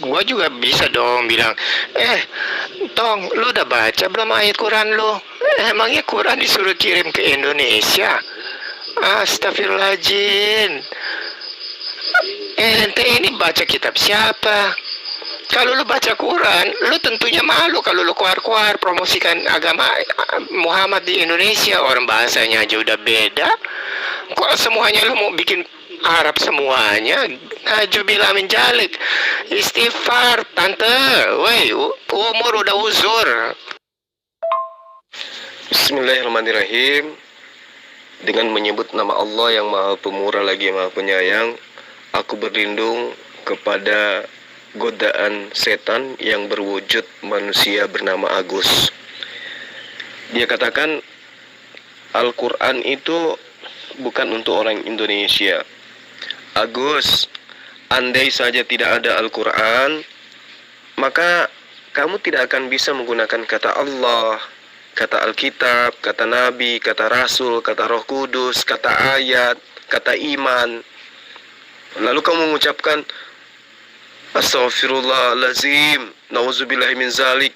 gua juga bisa dong bilang, Tong, lu udah baca belum ayat Quran lu? Emangnya Quran disuruh kirim ke Indonesia? Astagfirullahaladzim. Ente ini baca kitab siapa? Kalau lu baca Quran, lu tentunya malu kalau lu keluar-keluar promosikan agama Muhammad di Indonesia. Orang bahasanya aja udah beda. Kok semuanya lu mau bikin Arab semuanya? Najubillah min jalik. Istighfar, tante. Woi, umur udah uzur. Bismillahirrahmanirrahim. Dengan menyebut nama Allah yang Maha Pemurah lagi Maha Penyayang, aku berlindung kepada godaan setan yang berwujud manusia bernama Agus. Dia katakan Al-Quran itu bukan untuk orang Indonesia. Agus, andai saja tidak ada Al-Quran, maka kamu tidak akan bisa menggunakan kata Allah, kata Alkitab, kata Nabi, kata Rasul, kata Roh Kudus, kata ayat, kata iman. Lalu kamu mengucapkan Astaghfirullahalazim, nauzubillahi min zalik.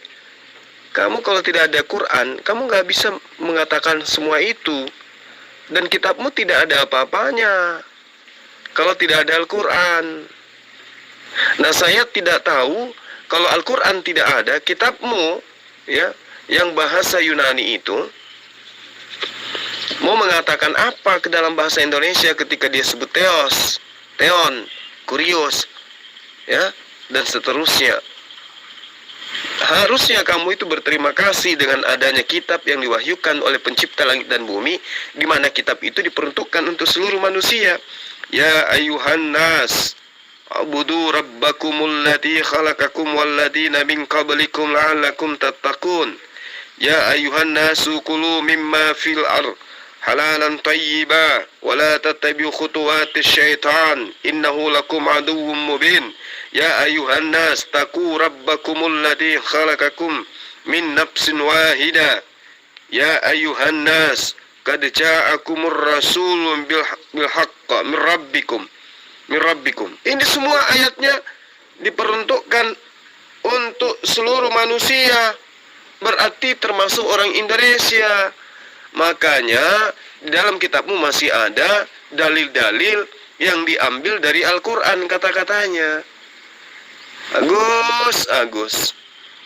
Kamu kalau tidak ada Quran, kamu gak bisa mengatakan semua itu. Dan kitabmu tidak ada apa-apanya kalau tidak ada Al-Quran. Nah, saya tidak tahu kalau Al-Quran tidak ada, kitabmu ya, yang bahasa Yunani itu mau mengatakan apa ke dalam bahasa Indonesia ketika dia sebut theos, theon, kurios, ya, dan seterusnya. Harusnya kamu itu berterima kasih dengan adanya kitab yang diwahyukan oleh pencipta langit dan bumi, di mana kitab itu diperuntukkan untuk seluruh manusia. Ya ayuhan nas, abudu rabbakumul ladzi khalaqakum walladzina min qablikum la'allakum tattaqun. Ya ayuhan nasu kulu mimma fil ardh halalan tayyiba wa la tattabi'u khutuwatis syaitan innahu lakum aduwwum mubin. Ya ayuhan nas taqu rabbakumul ladzi khalaqakum min nafsin wahida. Ya ayuhan nas qad ja'akumur rasulun bil haqq min rabbikum. Ini semua ayatnya diperuntukkan untuk seluruh manusia, berarti termasuk orang Indonesia. Makanya di dalam kitabmu masih ada dalil-dalil yang diambil dari Al-Quran kata-katanya. Agus,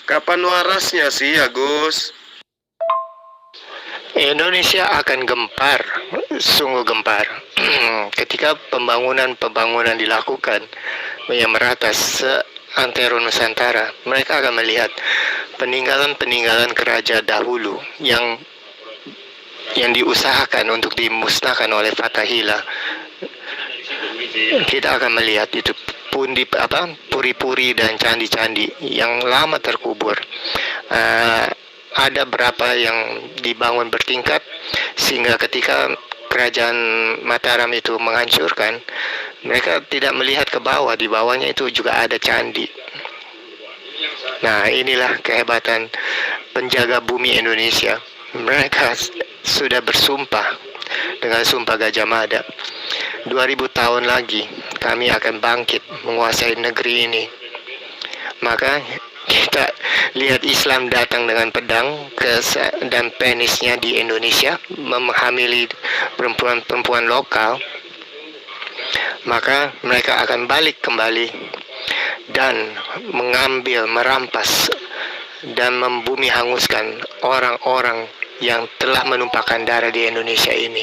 kapan warasnya sih Agus? Indonesia akan gempar, sungguh gempar. Ketika pembangunan dilakukan yang merata seantero Nusantara, mereka akan melihat peninggalan-peninggalan kerajaan dahulu yang diusahakan untuk dimusnahkan oleh Fathahillah. Kita akan melihat itu puri-puri dan candi-candi yang lama terkubur. Ada berapa yang dibangun bertingkat sehingga ketika kerajaan Mataram itu menghancurkan, mereka tidak melihat ke bawah, di bawahnya itu juga ada candi. Nah, inilah kehebatan penjaga bumi Indonesia. Mereka sudah bersumpah dengan sumpah Gajah Mada, 2000 tahun lagi kami akan bangkit menguasai negeri ini. Maka kita lihat Islam datang dengan pedang dan penisnya di Indonesia, menghamili perempuan-perempuan lokal. Maka mereka akan balik kembali dan mengambil, merampas dan membumi hanguskan orang-orang yang telah menumpahkan darah di Indonesia ini.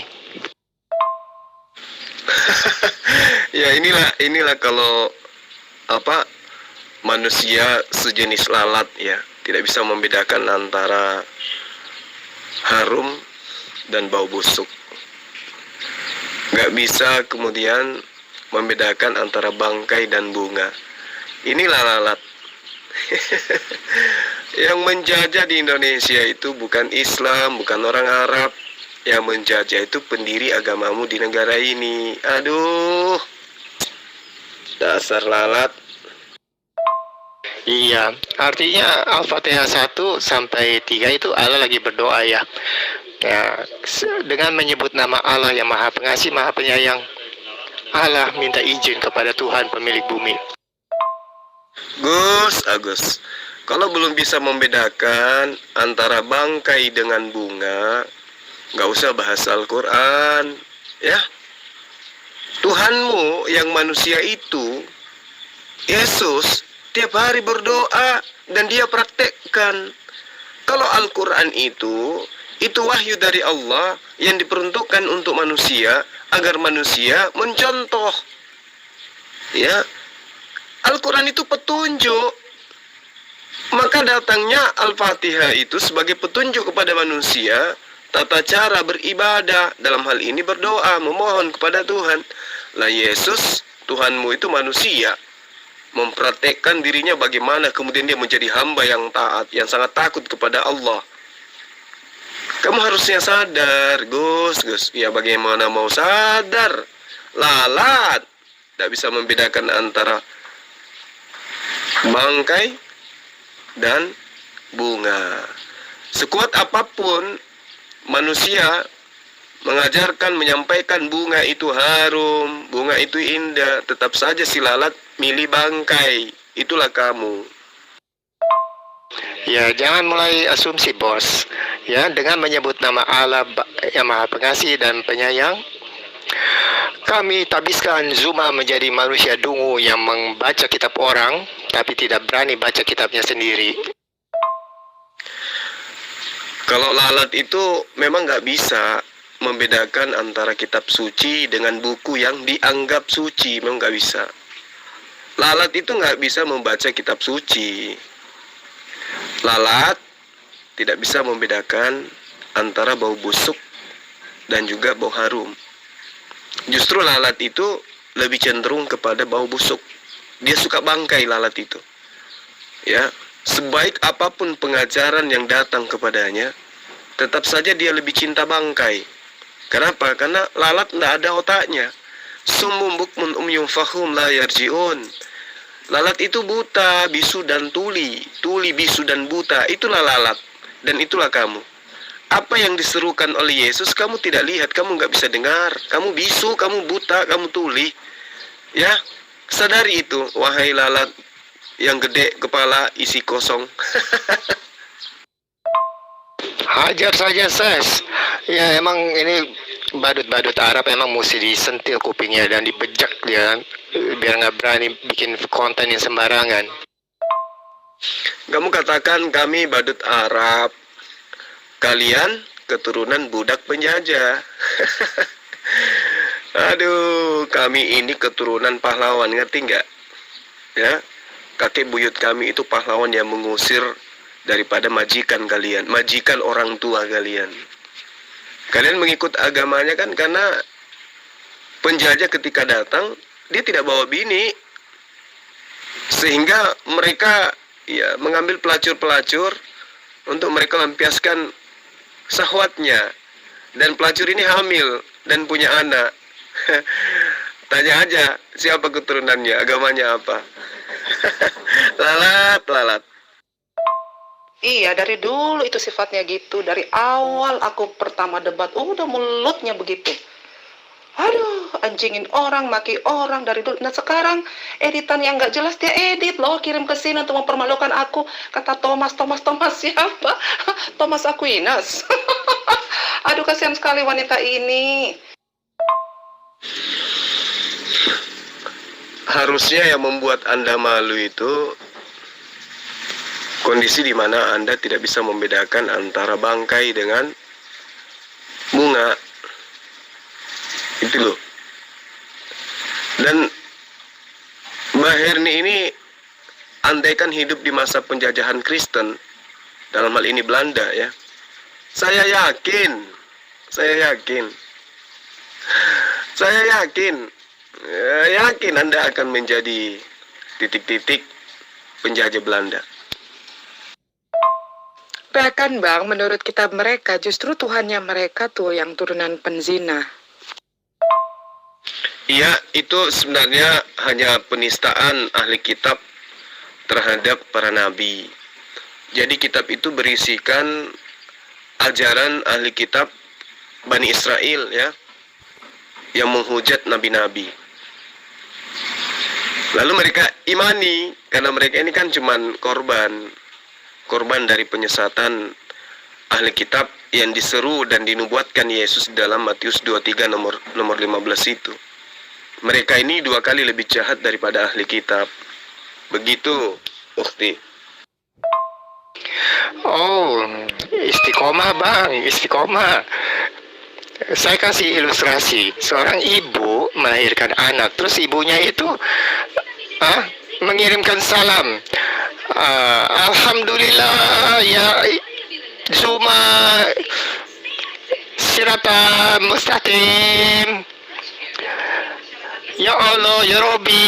Ya, inilah kalau manusia sejenis lalat, ya, tidak bisa membedakan antara harum dan bau busuk. Nggak bisa kemudian membedakan antara bangkai dan bunga. Inilah lalat. Yang menjajah di Indonesia itu bukan Islam, bukan orang Arab. Yang menjajah itu pendiri agamamu di negara ini. Aduh, dasar lalat. Iya, artinya Al-Fatihah 1 sampai 3 itu Allah lagi berdoa ya. Ya, dengan menyebut nama Allah yang Maha Pengasih, Maha Penyayang. Allah minta izin kepada Tuhan pemilik bumi. Agus, kalau belum bisa membedakan antara bangkai dengan bunga, nggak usah bahas Al-Quran, ya. Tuhanmu yang manusia itu, Yesus, tiap hari berdoa dan dia praktekkan. Kalau Al-Quran itu wahyu dari Allah yang diperuntukkan untuk manusia agar manusia mencontoh. Ya, Al-Quran itu petunjuk. Maka datangnya Al-Fatihah itu sebagai petunjuk kepada manusia tata cara beribadah, dalam hal ini berdoa, memohon kepada Tuhan. Lah Yesus, Tuhanmu itu manusia, mempraktekkan dirinya bagaimana kemudian dia menjadi hamba yang taat, yang sangat takut kepada Allah. Kamu harusnya sadar, Gus. Ya bagaimana mau sadar? Lalat. Tidak bisa membedakan antara bangkai dan bunga. Sekuat apapun manusia mengajarkan, menyampaikan bunga itu harum, bunga itu indah, tetap saja si lalat milih bangkai. Itulah kamu. Ya, jangan mulai asumsi, bos. Ya, dengan menyebut nama Allah yang Maha Pengasih dan Penyayang, kami tabiskan Zuma menjadi manusia dungu yang membaca kitab orang, tapi tidak berani baca kitabnya sendiri. Kalau lalat itu memang nggak bisa membedakan antara kitab suci dengan buku yang dianggap suci, memang nggak bisa. Lalat itu nggak bisa membaca kitab suci. Lalat tidak bisa membedakan antara bau busuk dan juga bau harum. Justru lalat itu lebih cenderung kepada bau busuk. Dia suka bangkai lalat itu. Ya, sebaik apapun pengajaran yang datang kepadanya, tetap saja dia lebih cinta bangkai. Kenapa? Karena lalat tidak ada otaknya. Summum bukmun umyum fahum la yarji'un. Lalat itu buta, bisu dan tuli. Tuli, bisu dan buta. Itulah lalat. Dan itulah kamu. Apa yang diserukan oleh Yesus kamu tidak lihat, kamu nggak bisa dengar. Kamu bisu, kamu buta, kamu tuli. Ya, sadari itu, wahai lalat yang gede kepala isi kosong. Hajar saja, Ses. Ya, emang ini badut-badut Arab emang mesti disentil kupingnya dan dibejak dia, biar nggak berani bikin konten yang sembarangan. Kamu katakan kami badut Arab, kalian keturunan budak penjajah. Aduh, kami ini keturunan pahlawan, ngerti nggak? Ya, kakek buyut kami itu pahlawan yang mengusir daripada majikan kalian, majikan orang tua kalian. Kalian mengikut agamanya kan karena penjajah ketika datang dia tidak bawa bini, sehingga mereka ya mengambil pelacur-pelacur untuk mereka lampiaskan syahwatnya, dan pelacur ini hamil dan punya anak. Tanya aja siapa keturunannya, agamanya apa. Lalat. Iya, dari dulu itu sifatnya gitu. Dari awal aku pertama debat, udah mulutnya begitu. Aduh, anjingin orang, maki orang dari dulu. Nah sekarang editan yang nggak jelas dia edit loh, kirim ke sini untuk mempermalukan aku. Kata Thomas siapa? Thomas Aquinas. Aduh, kasihan sekali wanita ini. Harusnya yang membuat Anda malu itu kondisi di mana Anda tidak bisa membedakan antara bangkai dengan bunga. Itu loh. Dan Mbak Herni ini andaikan hidup di masa penjajahan Kristen, dalam hal ini Belanda ya, saya yakin Anda akan menjadi titik-titik penjajah Belanda. Bahkan Bang, menurut kitab mereka justru Tuhannya mereka tuh yang turunan penzina. Iya, itu sebenarnya hanya penistaan ahli kitab terhadap para nabi. Jadi kitab itu berisikan ajaran ahli kitab Bani Israel ya, yang menghujat nabi-nabi. Lalu mereka imani, karena mereka ini kan cuman korban dari penyesatan ahli kitab yang diseru dan dinubuatkan Yesus dalam Matius 23 nomor 15 itu. Mereka ini 2 kali lebih jahat daripada ahli kitab. Begitu, Ukti. Oh, istiqomah bang, istiqomah. Saya kasih ilustrasi. Seorang ibu melahirkan anak, terus ibunya itu mengirimkan salam. Alhamdulillah ya Zuma sirata mustaqim. Ya Allah, ya Rabbi,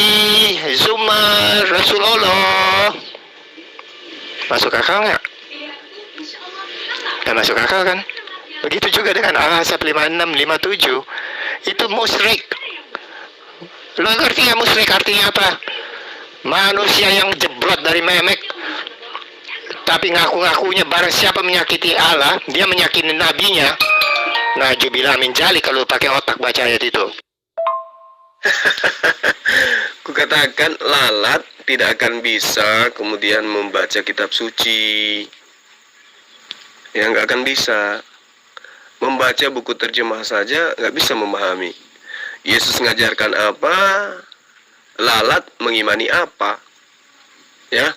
Zuma Rasulullah. Masuk akal nggak? Nggak masuk akal kan? Begitu juga dengan Al-Ahzab 56, 57. Itu musyrik. Lo ngerti ya musyrik artinya apa? Manusia yang jeblot dari memek, tapi ngaku-ngakunya barang siapa menyakiti Allah, dia menyakiti nabinya. Najubillah min jalik kalau pakai otak baca ayat itu. Kukatakan lalat tidak akan bisa kemudian membaca kitab suci. Ya, nggak akan bisa. Membaca buku terjemah saja nggak bisa memahami. Yesus mengajarkan apa, lalat mengimani apa. Ya,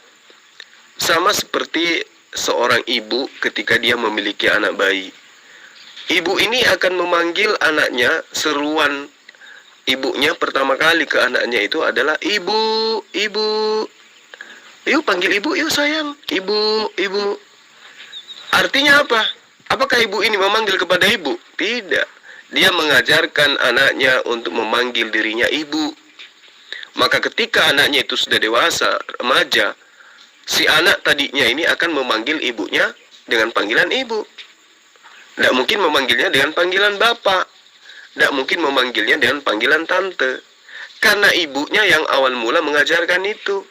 sama seperti seorang ibu ketika dia memiliki anak bayi. Ibu ini akan memanggil anaknya, seruan ibunya pertama kali ke anaknya itu adalah ibu, ibu. Yuk panggil ibu, yuk sayang, ibu, ibu. Artinya apa? Apakah ibu ini memanggil kepada ibu? Tidak. Dia mengajarkan anaknya untuk memanggil dirinya ibu. Maka ketika anaknya itu sudah dewasa, remaja, si anak tadinya ini akan memanggil ibunya dengan panggilan ibu. Tidak mungkin memanggilnya dengan panggilan bapak. Tidak mungkin memanggilnya dengan panggilan tante. Karena ibunya yang awal mula mengajarkan itu.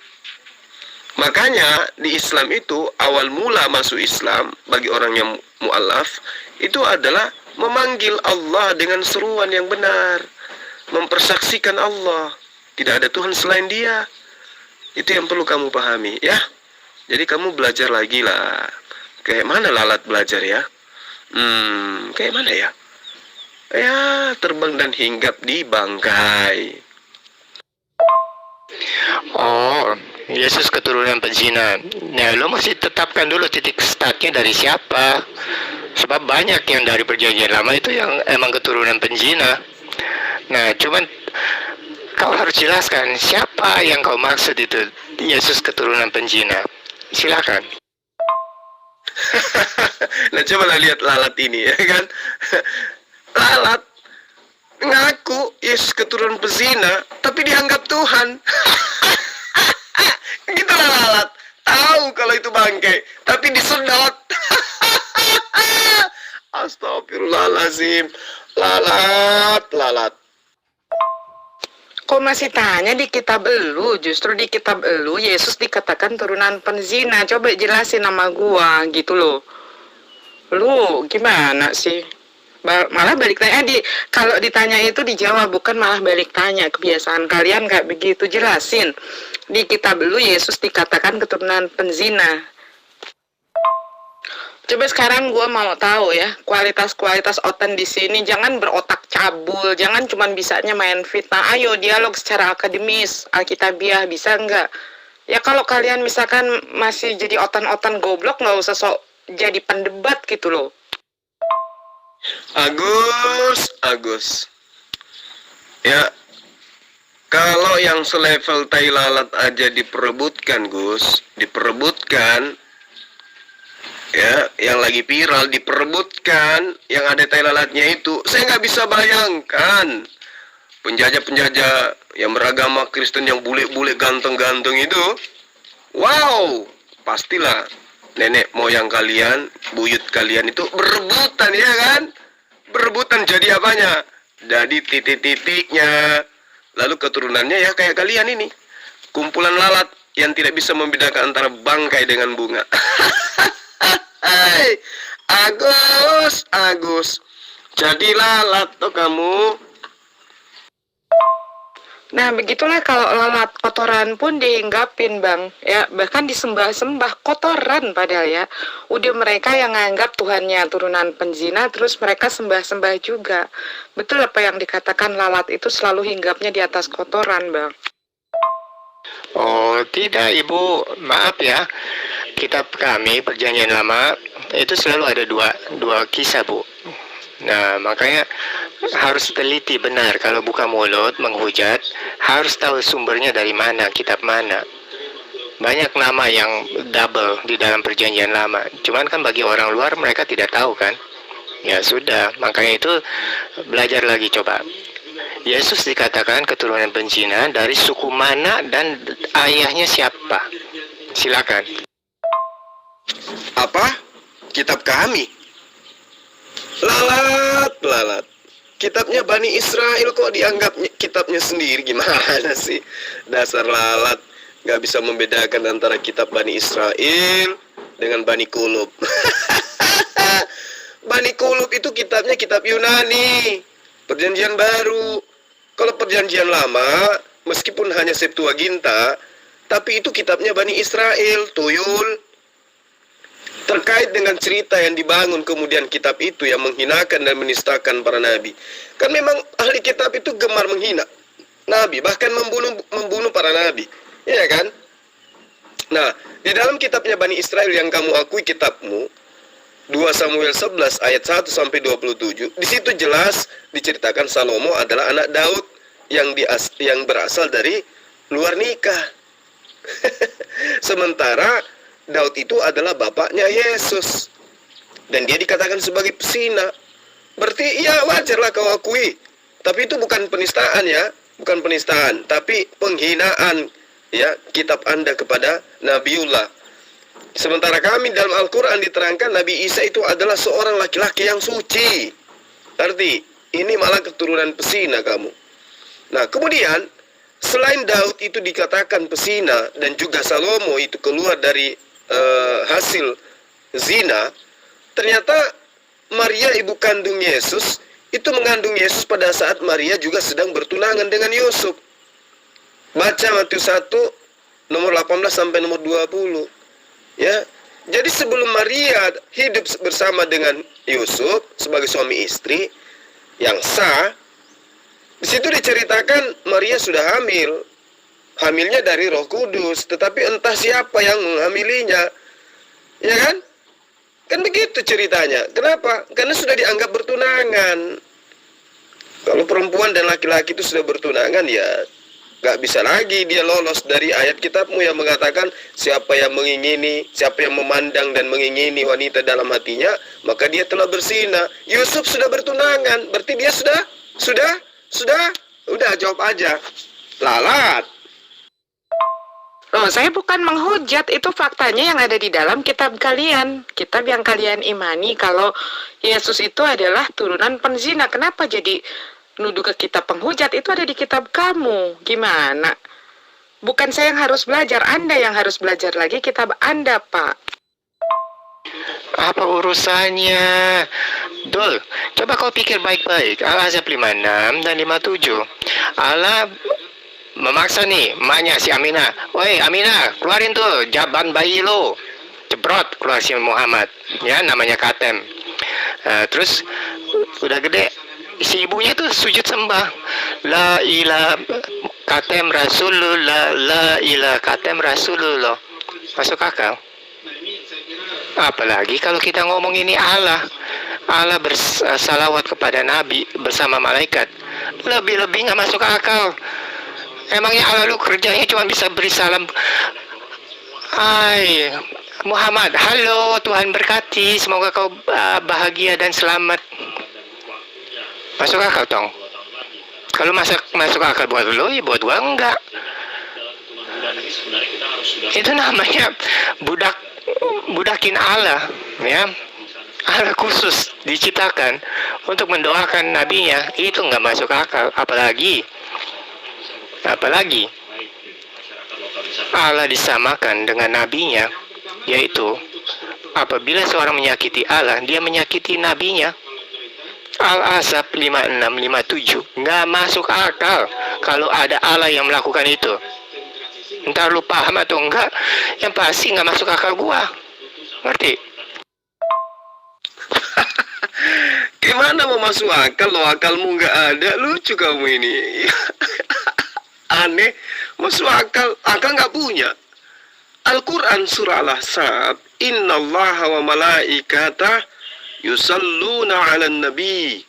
Makanya di Islam itu awal mula masuk Islam bagi orang yang mu'alaf itu adalah memanggil Allah dengan seruan yang benar, mempersaksikan Allah, tidak ada Tuhan selain Dia. Itu yang perlu kamu pahami ya. Jadi kamu belajar lagi lah. Kayak mana lalat belajar ya? Kayak mana ya? Ya, terbang dan hinggap di bangkai. Oh, Yesus keturunan pezina. Nah, lo mesti tetapkan dulu titik startnya dari siapa. Sebab banyak yang dari perjanjian lama itu yang emang keturunan penzina. Nah, cuman kau harus jelaskan siapa yang kau maksud itu Yesus keturunan penzina. Silakan. Nah, cobalah lihat lalat ini ya kan. Lalat ngaku Yesus keturunan pezina, tapi dianggap Tuhan. Gitulah lalat. Tahu kalau itu bangkai, tapi disedot. Astagfirullahaladzim. Lalat. Kok masih tanya di kitab elu? Justru di kitab elu Yesus dikatakan turunan penzina. Coba jelasin nama gua gitu loh. Lu gimana sih? Malah balik tanya kalau ditanya itu dijawab, bukan malah balik tanya. Kebiasaan kalian kayak begitu. Jelasin. Di kitab elu Yesus dikatakan keturunan penzina. Coba sekarang gue mau tahu ya kualitas-kualitas Otan di sini. Jangan berotak cabul, jangan cuman bisanya main fitnah. Ayo dialog secara akademis, alkitabiah, bisa enggak? Ya kalau kalian misalkan masih jadi Otan-Otan goblok, nggak usah sok jadi pendebat gitu loh. Agus. Ya, kalau yang selevel tai lalat aja diperebutkan, Gus, diperebutkan. Ya, yang lagi viral diperebutkan, yang ada tai lalatnya itu, saya nggak bisa bayangkan penjajah-penjajah yang beragama Kristen yang bule-bule ganteng-ganteng itu. Wow, pastilah nenek moyang kalian, buyut kalian itu berebutan ya kan? Berebutan jadi apanya? Jadi titik-titiknya. Lalu keturunannya ya kayak kalian ini, kumpulan lalat yang tidak bisa membedakan antara bangkai dengan bunga. Hai, Agus, jadi lalat tuh kamu. Nah, begitulah kalau lalat kotoran pun dihinggapin, Bang. Ya, bahkan disembah-sembah kotoran padahal ya. Udah mereka yang nganggap Tuhannya turunan penzina, terus mereka sembah-sembah juga. Betul apa yang dikatakan lalat itu selalu hinggapnya di atas kotoran, Bang. Oh, tidak, Ibu. Maaf ya. Kitab kami, Perjanjian Lama, itu selalu ada dua kisah, Bu. Nah, makanya harus teliti benar kalau buka mulut menghujat, harus tahu sumbernya dari mana, kitab mana. Banyak nama yang double di dalam Perjanjian Lama. Cuman kan bagi orang luar mereka tidak tahu kan. Ya sudah, makanya itu belajar lagi coba. Yesus dikatakan keturunan penzina dari suku mana dan ayahnya siapa? Silakan. Apa? Kitab kami? Lalat. Kitabnya Bani Israel kok dianggap kitabnya sendiri, gimana sih? Dasar lalat, gak bisa membedakan antara kitab Bani Israel dengan Bani Kulub. Bani Kulub itu kitabnya kitab Yunani, Perjanjian Baru. Kalau Perjanjian Lama, meskipun hanya Septuaginta, tapi itu kitabnya Bani Israel, tuyul. Terkait dengan cerita yang dibangun kemudian kitab itu yang menghinakan dan menistakan para nabi. Kan memang ahli kitab itu gemar menghina nabi, bahkan membunuh para nabi. Iya kan? Nah, di dalam kitabnya Bani Israel yang kamu akui kitabmu, 2 Samuel 11 ayat 1 sampai 27, di situ jelas diceritakan Salomo adalah anak Daud yang berasal dari luar nikah. Sementara Daud itu adalah bapaknya Yesus. Dan dia dikatakan sebagai pesina. Berarti ya wajarlah kau akui. Tapi itu bukan penistaan ya. Bukan penistaan. Tapi penghinaan ya kitab Anda kepada Nabiullah. Sementara kami dalam Al-Quran diterangkan Nabi Isa itu adalah seorang laki-laki yang suci. Arti ini malah keturunan pesina kamu. Nah kemudian selain Daud itu dikatakan pesina dan juga Salomo itu keluar dari hasil zina, ternyata Maria ibu kandung Yesus itu mengandung Yesus pada saat Maria juga sedang bertunangan dengan Yusuf. Baca Matius 1 nomor 18 sampai nomor 20. Ya. Jadi sebelum Maria hidup bersama dengan Yusuf sebagai suami istri yang sah, di situ diceritakan Maria sudah hamil. Hamilnya dari Roh Kudus, tetapi entah siapa yang menghamilinya. Ya kan? Kan begitu ceritanya. Kenapa? Karena sudah dianggap bertunangan. Kalau perempuan dan laki-laki itu sudah bertunangan, ya gak bisa lagi dia lolos dari ayat kitabmu yang mengatakan siapa yang mengingini, siapa yang memandang dan mengingini wanita dalam hatinya, maka dia telah berzina. Yusuf sudah bertunangan, berarti dia sudah, udah jawab aja. Lalat. Loh, saya bukan menghujat, itu faktanya yang ada di dalam kitab kalian. Kitab yang kalian imani kalau Yesus itu adalah turunan penzina. Kenapa jadi nuduh ke kitab penghujat? Itu ada di kitab kamu. Gimana? Bukan saya yang harus belajar, Anda yang harus belajar lagi kitab Anda, Pak. Apa urusannya? Dul, coba kau pikir baik-baik. Al-Ahzab 56 dan 57. Allah memaksa nih emaknya si Aminah. Woi Aminah, keluarin tuh jaban bayi lo. Cebrot keluar si Muhammad. Ya namanya Katem. Terus udah gede si ibunya tuh sujud sembah. La ilaha Katem Rasulullah, la ilaha Katem Rasulullah. Masuk akal? Apalagi kalau kita ngomong ini Allah bersalawat kepada Nabi bersama malaikat. Lebih-lebih nggak masuk akal. Emangnya Allah lu kerjanya cuma bisa beri salam. Hai Muhammad, halo, Tuhan berkati, semoga kau bahagia dan selamat. Masuk akal tong? Kalau masuk akal buat lo, ya buat gua enggak. Itu namanya budakin Allah, ya. Allah khusus diciptakan untuk mendoakan nabinya, itu nggak masuk akal. Apalagi Allah disamakan dengan nabinya, yaitu apabila seorang menyakiti Allah, dia menyakiti nabinya. Al-Ahzab 56-57 nggak masuk akal. kalau ada Allah yang melakukan itu. Entah lu paham atau enggak, yang pasti nggak masuk akal gua. Ngerti? Gimana mau masuk akal lo, akalmu nggak ada, lucu kamu ini. Aneh, masuk akal nggak punya. Al-Quran surah Al-Ahzab, innallaha wa malaikatah yusalluna ala nabi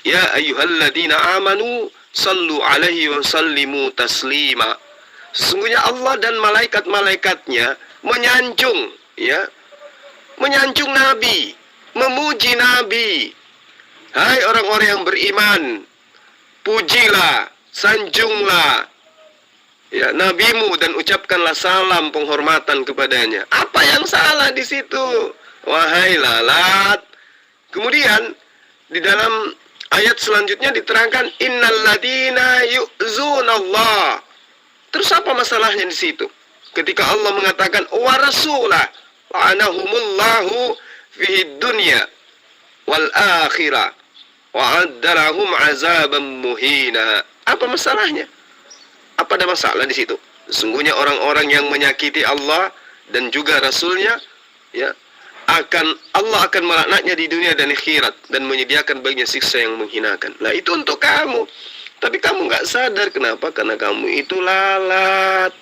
ya ayyuhalladzina amanu sallu alaihi wa sallimu taslima. Sesungguhnya Allah dan malaikat-malaikatnya menyanjung, ya, menyanjung Nabi, memuji Nabi. Hai orang-orang yang beriman, pujilah, sanjunglah, ya, nabimu dan ucapkanlah salam penghormatan kepadanya. Apa yang salah di situ? Wahai lalat. Kemudian di dalam ayat selanjutnya diterangkan innalladzina yu'zunallah. Terus apa masalahnya di situ? Ketika Allah mengatakan wa rasulah la'anahumullahu fid dunya wal akhirah wa addalahum azaban muhina. Apa masalahnya? Apa ada masalah di situ? Sesungguhnya orang-orang yang menyakiti Allah dan juga Rasulnya, ya, Allah akan melaknatnya di dunia dan akhirat dan menyediakan baginya siksa yang menghinakan. Lah itu untuk kamu. Tapi kamu nggak sadar kenapa? Karena kamu itu lalat.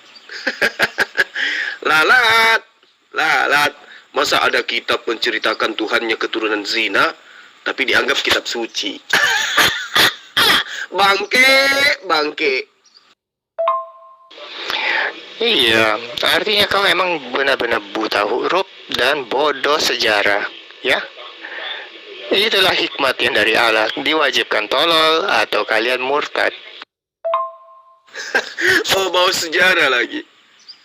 Lalat. Masa ada kitab menceritakan Tuhannya keturunan zina, tapi dianggap kitab suci. Bangke. Iya, artinya kau emang benar-benar buta huruf dan bodoh sejarah, ya. Itulah hikmat yang dari Allah, diwajibkan tolol atau kalian murtad. Oh, bawa sejarah lagi,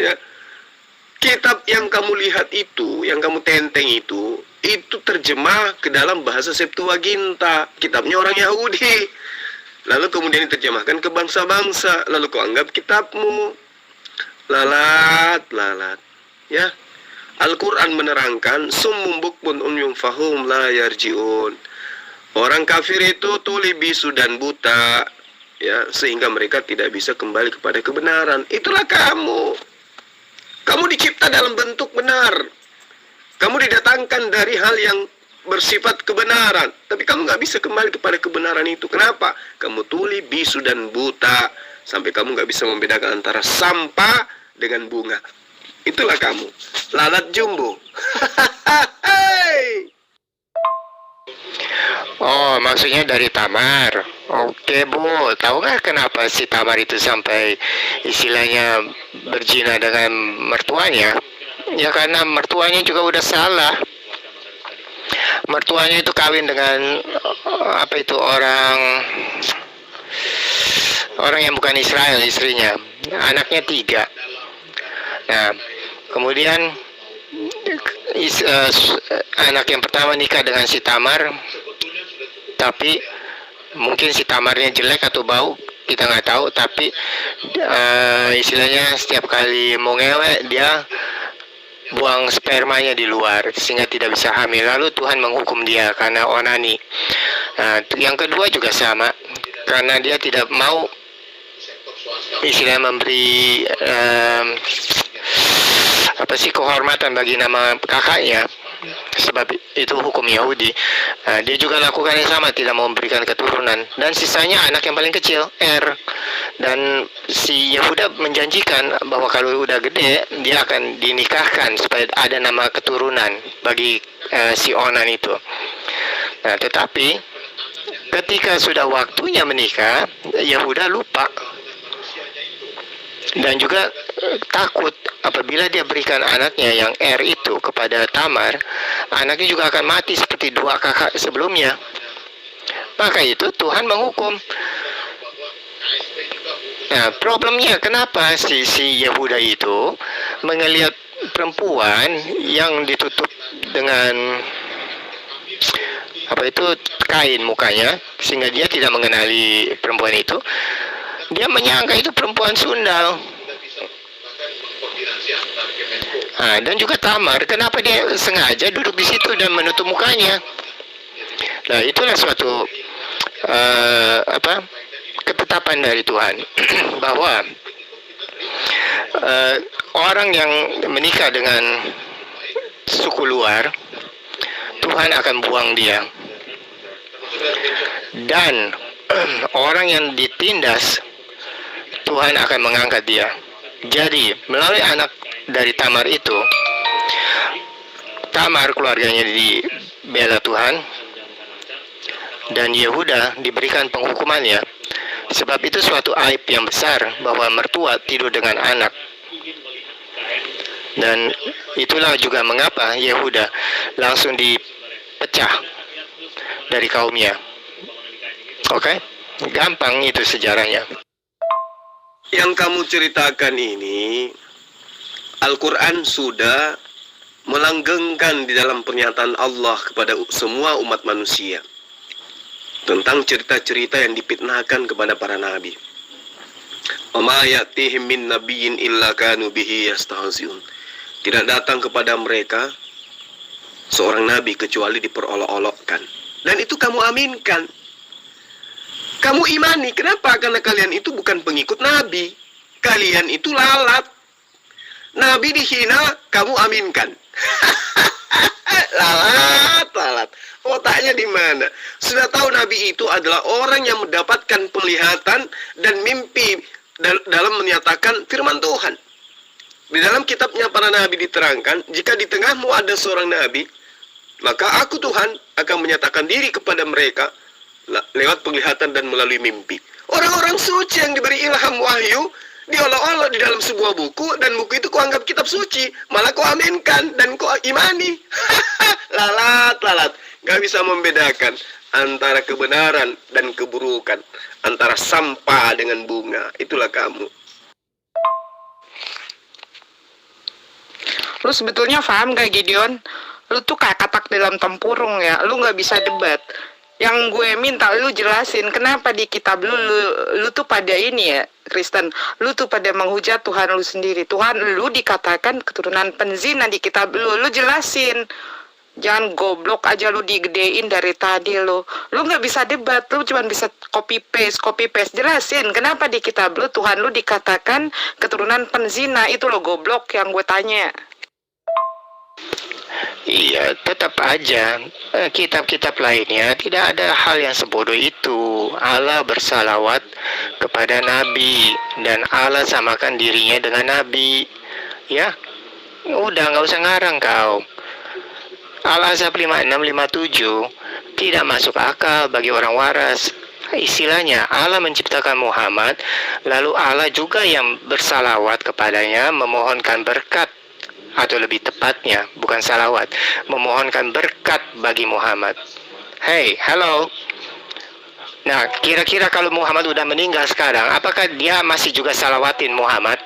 ya. Kitab yang kamu lihat itu, yang kamu tenteng itu terjemah ke dalam bahasa Septuaginta, kitabnya orang Yahudi. Lalu kemudian diterjemahkan ke bangsa-bangsa, lalu kau anggap kitabmu. Lalat, ya. Al-Quran menerangkan summum bukmun umyum fahum la yarji'un. Orang kafir itu tuli, bisu dan buta, ya, sehingga mereka tidak bisa kembali kepada kebenaran. Itulah kamu. Kamu dicipta dalam bentuk benar. Kamu didatangkan dari hal yang bersifat kebenaran, tapi kamu nggak bisa kembali kepada kebenaran itu. Kenapa? Kamu tuli, bisu dan buta, sampai kamu nggak bisa membedakan antara sampah dengan bunga. Itulah kamu, lalat jumbo. Oh, maksudnya dari Tamar. Oke, Bu. Tahu nggak kenapa si Tamar itu sampai istilahnya berzina dengan mertuanya? Ya karena mertuanya juga udah salah. Mertuanya itu kawin dengan orang yang bukan Israel, istrinya. Anaknya 3. Nah, kemudian anak yang pertama nikah dengan si Tamar, tapi mungkin si Tamarnya jelek atau bau, kita nggak tahu. Tapi istilahnya setiap kali mau ngewe dia buang spermanya di luar sehingga tidak bisa hamil. Lalu Tuhan menghukum dia karena onani. Nah, yang kedua juga sama, karena dia tidak mau istilahnya memberi kehormatan bagi nama kakaknya, sebab itu hukum Yahudi. Dia juga lakukan yang sama, tidak mau memberikan keturunan. Dan sisanya anak yang paling kecil, dan si Yehuda menjanjikan bahwa kalau udah gede dia akan dinikahkan supaya ada nama keturunan bagi si Onan itu. Nah, tetapi ketika sudah waktunya menikah, Yehuda lupa dan juga takut apabila dia berikan anaknya yang itu kepada Tamar, anaknya juga akan mati seperti 2 kakak sebelumnya. Maka itu Tuhan menghukum. Nah, problemnya kenapa si Yehuda itu melihat perempuan yang ditutup dengan kain mukanya, sehingga dia tidak mengenali perempuan itu. Dia menyangka itu perempuan sundal. Dan juga Tamar, kenapa dia sengaja duduk di situ dan menutup mukanya? Nah, itulah suatu ketetapan dari Tuhan bahwa orang yang menikah dengan suku luar, Tuhan akan buang dia. Dan orang yang ditindas, Tuhan akan mengangkat dia. Jadi, melalui anak dari Tamar itu, Tamar keluarganya dibela Tuhan, dan Yehuda diberikan penghukumannya. Sebab itu suatu aib yang besar bahwa mertua tidur dengan anak. Dan itulah juga mengapa Yehuda langsung dipecah dari kaumnya. Oke? Gampang itu sejarahnya. Yang kamu ceritakan ini, Al-Quran sudah melanggengkan di dalam pernyataan Allah kepada semua umat manusia tentang cerita-cerita yang dipitnahkan kepada para nabi. Wa ma ya'tihim min nabiyyin illa kanu bihi yastahzi'un. Tidak datang kepada mereka seorang nabi kecuali diperolok-olokkan. Dan itu kamu aminkan. Kamu imani. Kenapa? Karena kalian itu bukan pengikut nabi. Kalian itu lalat. Nabi dihina, kamu aminkan. Lalat. Otaknya di mana? Sudah tahu Nabi itu adalah orang yang mendapatkan penglihatan dan mimpi dalam menyatakan firman Tuhan. Di dalam kitabnya para nabi diterangkan, jika di tengahmu ada seorang nabi, maka aku Tuhan akan menyatakan diri kepada mereka lewat penglihatan dan melalui mimpi. Orang-orang suci yang diberi ilham wahyu diolok-olok di dalam sebuah buku, dan buku itu kau anggap kitab suci, malah kau aminkan dan kau imani. Lalat. Gak bisa membedakan antara kebenaran dan keburukan, antara sampah dengan bunga. Itulah kamu. Lu sebetulnya paham gak, Gideon? Lu tuh kayak katak dalam tempurung ya. Lu gak bisa debat. Yang gue minta lu jelasin kenapa di kitab lu tuh pada ini ya, Kristen, lu tuh pada menghujat Tuhan lu sendiri. Tuhan lu dikatakan keturunan penzina di kitab lu jelasin. Jangan goblok aja lu digedein dari tadi lu. Lu nggak bisa debat, lu cuma bisa copy paste. Jelasin kenapa di kitab lu Tuhan lu dikatakan keturunan penzina. Itu lo goblok yang gue tanya. Iya, tetap aja kitab-kitab lainnya tidak ada hal yang sebodoh itu. Allah bersalawat kepada Nabi dan Allah samakan dirinya dengan Nabi. Ya, udah nggak usah ngarang kau. Al-Ahzab 5657 tidak masuk akal bagi orang waras. Istilahnya Allah menciptakan Muhammad, lalu Allah juga yang bersalawat kepadanya, memohonkan berkat, atau lebih tepatnya bukan salawat, memohonkan berkat bagi Muhammad. Hey, hello. Nah, kira-kira kalau Muhammad udah meninggal sekarang, apakah dia masih juga salawatin Muhammad?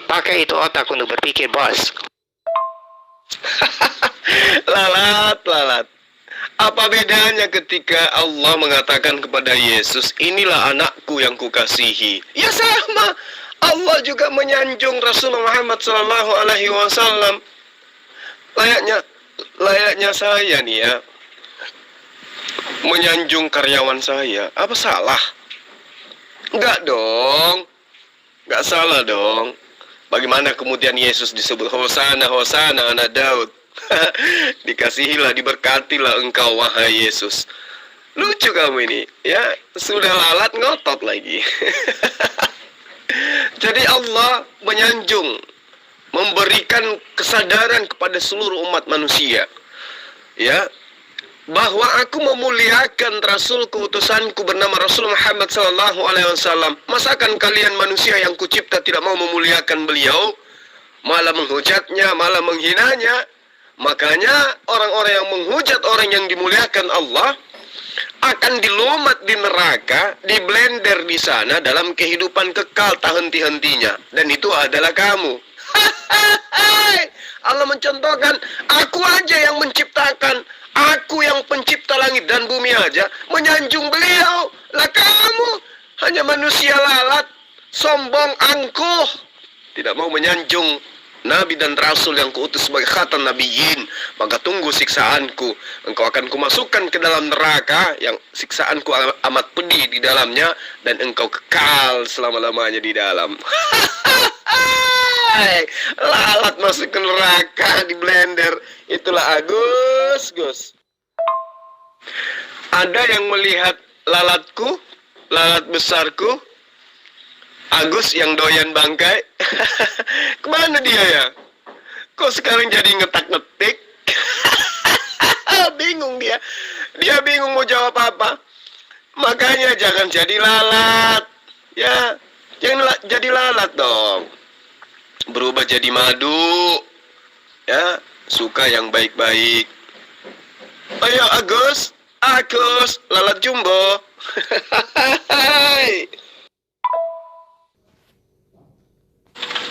Pakai itu otak untuk berpikir, bos. Lalat. Apa bedanya ketika Allah mengatakan kepada Yesus, inilah anakku yang kukasihi? Ya sama. Allah juga menyanjung Rasul Muhammad Sallallahu Alaihi Wasallam. Layaknya saya nih ya, menyanjung karyawan saya. Apa salah? Enggak dong. Enggak salah dong. Bagaimana kemudian Yesus disebut Hosana anak Daud? Dikasihilah, diberkatilah engkau wahai Yesus. Lucu kamu ini, ya. Sudah lalat ngotot lagi. Jadi Allah menyanjung, memberikan kesadaran kepada seluruh umat manusia, ya, bahwa aku memuliakan Rasulku, utusanku bernama Rasul Muhammad Sallallahu Alaihi Wasallam. Masakan kalian manusia yang kucipta tidak mau memuliakan beliau, malah menghujatnya, malah menghinanya? Makanya orang-orang yang menghujat orang yang dimuliakan Allah akan dilumat di neraka, di blender di sana dalam kehidupan kekal tak henti-hentinya. Dan itu adalah kamu. Allah mencontohkan, aku aja yang menciptakan, aku yang pencipta langit dan bumi aja menyanjung beliau. Lah kamu hanya manusia lalat, sombong, angkuh, tidak mau menyanjung nabi dan rasul yang kuutus sebagai khatam nabiyyin, maka tunggu siksaanku. Engkau akan kumasukkan ke dalam neraka yang siksaanku amat pedih di dalamnya, dan engkau kekal selama-lamanya di dalam. Lalat masuk ke neraka di blender. Itulah Agus, Gus. Ada yang melihat lalatku, lalat besarku, Agus yang doyan bangkai. Kemana dia ya? Kok sekarang jadi ngetak-ngetik? Bingung dia. Dia bingung mau jawab apa. Makanya jangan jadi lalat. Ya, jangan jadi lalat dong. Berubah jadi madu. Ya, suka yang baik-baik. Ayo Agus, Agus, lalat jumbo.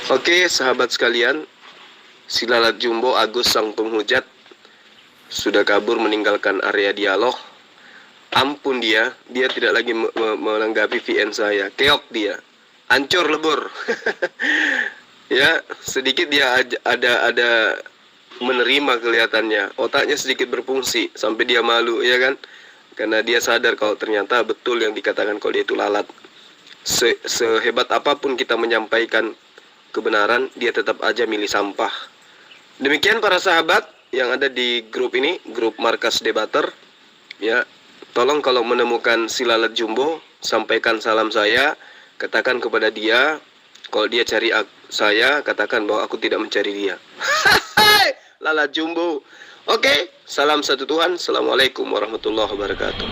Oke, sahabat sekalian, si lalat jumbo Agus sang penghujat sudah kabur meninggalkan area dialog. Ampun dia tidak lagi menanggapi VN saya. Keok dia, hancur lebur. Ya, sedikit dia ada menerima kelihatannya. Otaknya sedikit berfungsi sampai dia malu, ya kan? Karena dia sadar kalau ternyata betul yang dikatakan kalau dia itu lalat. Sehebat apapun kita menyampaikan kebenaran, dia tetap aja milih sampah. Demikian para sahabat yang ada di grup ini, grup Markas Debater. Ya, tolong kalau menemukan si lalat jumbo, sampaikan salam saya, katakan kepada dia, kalau dia cari saya, katakan bahwa aku tidak mencari dia. Lalat jumbo. Oke, salam satu Tuhan. Assalamualaikum warahmatullahi wabarakatuh.